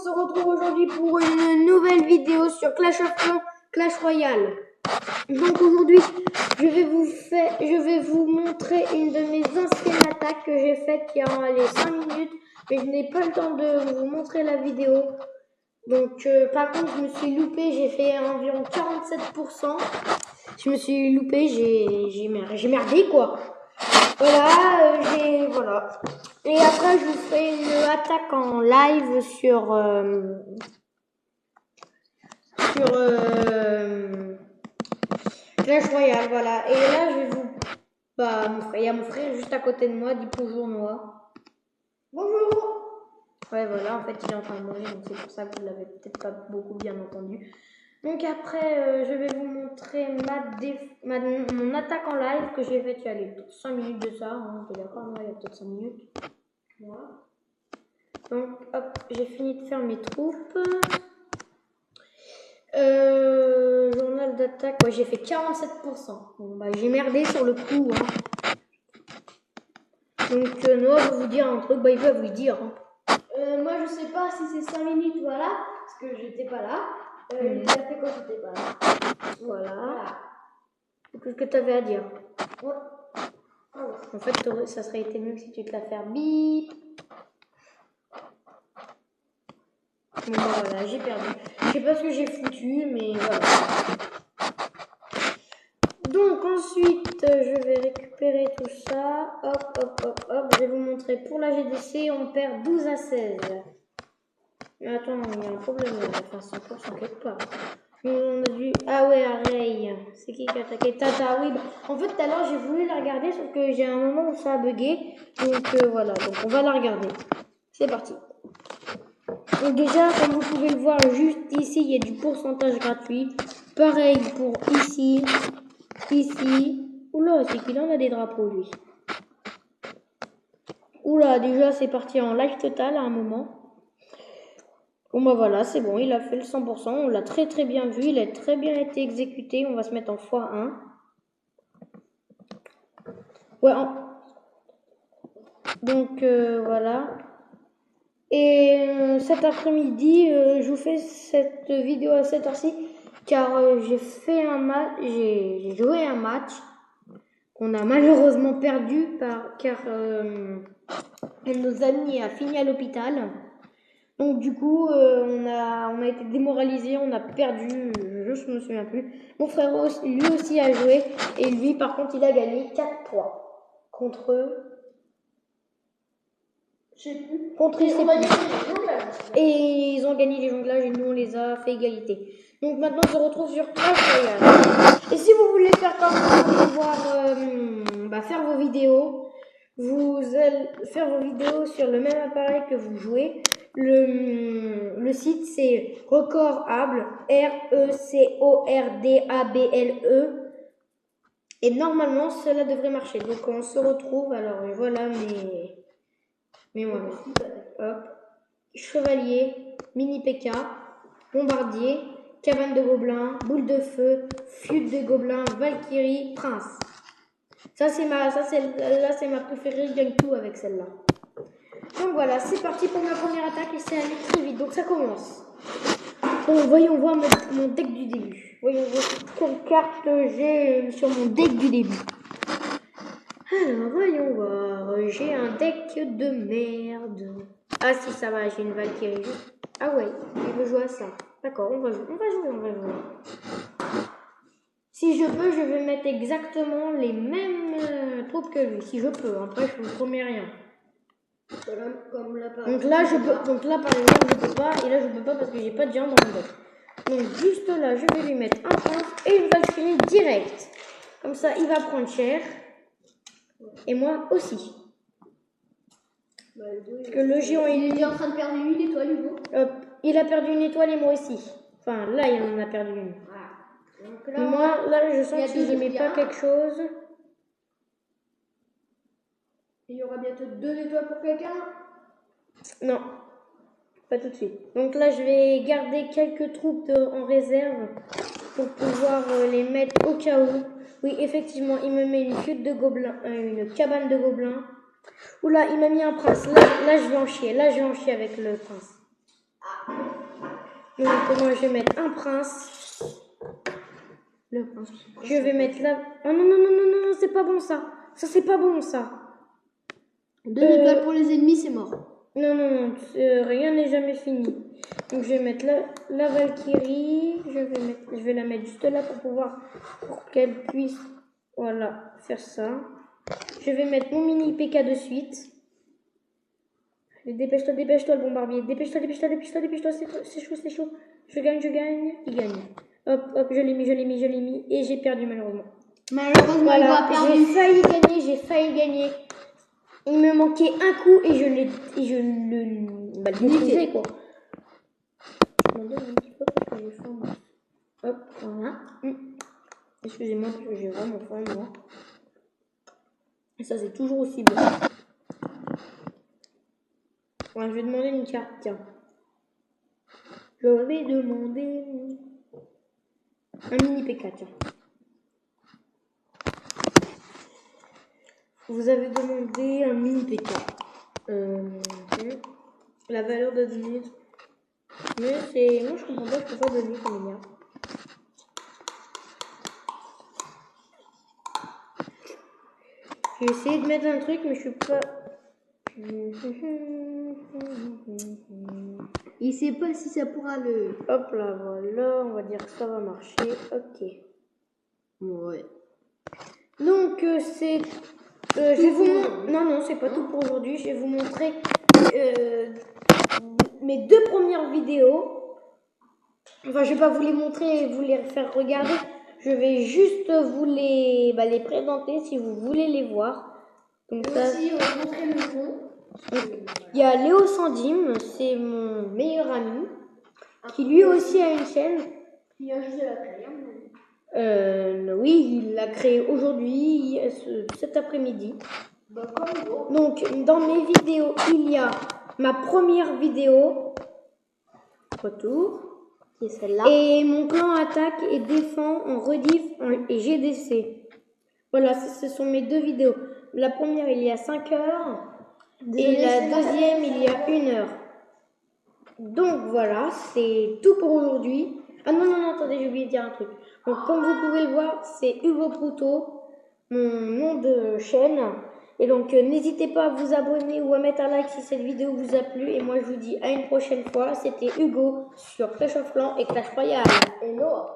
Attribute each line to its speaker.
Speaker 1: se retrouve aujourd'hui pour une nouvelle vidéo sur Clash of Clans, Clash Royale. Donc aujourd'hui, je vais vous montrer une de mes anciennes attaques que j'ai faites il y a les 5 minutes, mais je n'ai pas le temps de vous montrer la vidéo. Donc par contre, je me suis loupé, j'ai fait environ 47%. Je me suis loupé, j'ai merdé quoi. Voilà. Et après, je vous ferai une attaque en live sur Clash Royale, voilà. Et là, je vais vous... il y a mon frère juste à côté de moi, dit bonjour Noah. Bonjour. Ouais, voilà, en fait, il est en train de mourir, donc c'est pour ça que vous l'avez peut-être pas beaucoup bien entendu. Donc après, je vais vous montrer mon attaque en live que j'ai faite il y a peut-être 5 minutes de ça. Hein, t'es d'accord, il y a peut-être 5 minutes. Voilà. Donc, hop, j'ai fini de faire mes troupes. Journal d'attaque, ouais, j'ai fait 47%. Bon, j'ai merdé sur le coup. Hein. Donc, Noah va vous dire un truc, il va vous dire. Hein.
Speaker 2: Moi, je sais pas si c'est 5 minutes, voilà, parce que j'étais pas là. Il a fait quand j'étais pas là.
Speaker 1: Voilà. Qu'est-ce que tu avais à dire?
Speaker 2: Ouais.
Speaker 1: En fait, ça serait été mieux si tu te la faire bip. Bon, voilà, j'ai perdu. Je sais pas ce que j'ai foutu, mais voilà. Donc ensuite, je vais récupérer tout ça. Hop. Je vais vous montrer. Pour la GDC, on perd 12 à 16. Mais attends, il y a un problème là. Enfin, 100% quelque part. On a dû... Ah ouais, Array. C'est qui a attaqué? Tata, oui. En fait, tout à l'heure, j'ai voulu la regarder, sauf que j'ai un moment où ça a bugué. Donc voilà, donc on va la regarder. C'est parti. Donc déjà, comme vous pouvez le voir, juste ici, il y a du pourcentage gratuit. Pareil pour ici. Oula, c'est qu'il en a des drapeaux, lui. Oula, déjà, c'est parti en live total à un moment. Bon, voilà, c'est bon, il a fait le 100%. On l'a très très bien vu. Il a très bien été exécuté. On va se mettre en x1. Ouais, donc, voilà. Et cet après-midi, je vous fais cette vidéo à cette heure-ci car j'ai joué un match qu'on a malheureusement perdu car un de nos amis a fini à l'hôpital. Donc du coup, on a été démoralisé, on a perdu, je me souviens plus. Mon frère lui aussi a joué et lui par contre il a gagné 4-3 contre eux.
Speaker 2: Je sais plus.
Speaker 1: Contre ils et ils ont gagné les jonglages et nous on les a fait égalité. Donc maintenant on se retrouve sur Clash Royale. Et si vous voulez faire comme ça, pouvoir faire vos vidéos, vous allez faire vos vidéos sur le même appareil que vous jouez. Le site c'est Recordable, RECORDABLE. Et normalement cela devrait marcher. Donc on se retrouve. Alors voilà mais voilà. Hop. Chevalier, mini PK, bombardier, cabane de gobelins, boule de feu, flûte de gobelins, Valkyrie, prince. Là c'est ma préférée, je gagne tout avec celle-là. Donc voilà, c'est parti pour ma première attaque et c'est allé très vite, donc ça commence. Bon, voyons voir mon deck du début. Voyons voir quelle carte j'ai sur mon deck du début. Alors, voyons voir, j'ai un deck de merde. Ah si, ça va, j'ai une Valkyrie. Ah ouais, il veut jouer à ça. D'accord, on va jouer. Si je peux, je vais mettre exactement les mêmes troupes que lui. Si je peux, après je ne promets rien. Donc là, par exemple, je peux pas. Et là, je peux pas parce que j'ai pas de géant dans mon deck. Donc juste là, je vais lui mettre un prince et une Valkyrie direct. Comme ça, il va prendre cher. Et moi aussi. Parce que le géant,
Speaker 2: il est en train de perdre une étoile, Hugo.
Speaker 1: Il a perdu une étoile et moi aussi. Enfin, là, il en a perdu une.
Speaker 2: Voilà. Donc là,
Speaker 1: moi, là, je sens que si je mets pas quelque chose...
Speaker 2: Il y aura bientôt 2 étoiles pour quelqu'un.
Speaker 1: Non, pas tout de suite. Donc là, je vais garder quelques troupes en réserve pour pouvoir les mettre au cas où. Oui, effectivement, il me met une flûte de gobelins, une cabane de gobelins. Oula, il m'a mis un prince. Là, je vais en chier. Là, je vais en chier avec le prince. Donc moi je vais mettre un prince.
Speaker 2: Le prince.
Speaker 1: Je vais mettre là. Oh non, non, non, non, non, non, c'est pas bon ça. Ça, c'est pas bon ça.
Speaker 2: 2 étoiles pour les ennemis, c'est mort.
Speaker 1: Non, non, non, rien n'est jamais fini. Donc je vais mettre la Valkyrie. Je vais la mettre juste là pour qu'elle puisse, voilà, faire ça. Je vais mettre mon mini PK de suite. Dépêche-toi, le bombardier. Dépêche-toi, c'est chaud, c'est chaud. Je gagne, il gagne. Hop, hop, je l'ai mis, et j'ai perdu malheureusement.
Speaker 2: Malheureusement,
Speaker 1: Voilà, j'ai failli gagner. Il me manquait un coup et je l'ai détruisais quoi. Je m'en donne un petit peu parce que j'ai faim moi. Hop, voilà. Excusez-moi parce que j'ai vraiment faim moi. Et ça c'est toujours aussi bon. Ouais, je vais demander une carte, tiens. Je vais demander un mini PK, tiens. Vous avez demandé un mini PK. La valeur de donner. Mais c'est. Moi je comprends pas, je peux pas donner, ça m'énerve. J'ai essayé de mettre un truc, mais je suis pas.
Speaker 2: Il sait pas si ça pourra le.
Speaker 1: Hop là, voilà, on va dire que ça va marcher. Ok.
Speaker 2: Ouais.
Speaker 1: Donc c'est. Je vais vous montrer. Non, c'est pas tout pour aujourd'hui. Je vais vous montrer mes 2 premières vidéos. Enfin, je vais pas vous les montrer et vous les faire regarder. Je vais juste vous les présenter si vous voulez les voir. Donc ça.
Speaker 2: Aussi, on va montrer le fond.
Speaker 1: Il y a Léo Sandim, c'est mon meilleur ami, qui lui aussi a une chaîne.
Speaker 2: Il a juste la créer.
Speaker 1: Oui, il l'a créé aujourd'hui, cet après-midi.
Speaker 2: Bah, comme moi.
Speaker 1: Donc, dans mes vidéos, il y a ma première vidéo, retour,
Speaker 2: qui est celle-là.
Speaker 1: et mon clan attaque et défend en rediff et GDC. Voilà, ce sont mes 2 vidéos. La première, il y a 5 heures, et la deuxième, il y a 1 heure. Donc voilà, c'est tout pour aujourd'hui. Ah non, attendez, j'ai oublié de dire un truc. Donc comme vous pouvez le voir, c'est Hugo Proutot, mon nom de chaîne. Et donc n'hésitez pas à vous abonner ou à mettre un like si cette vidéo vous a plu. Et moi je vous dis à une prochaine fois. C'était Hugo sur Clash of Clans et Clash Royale.
Speaker 2: Et Noah.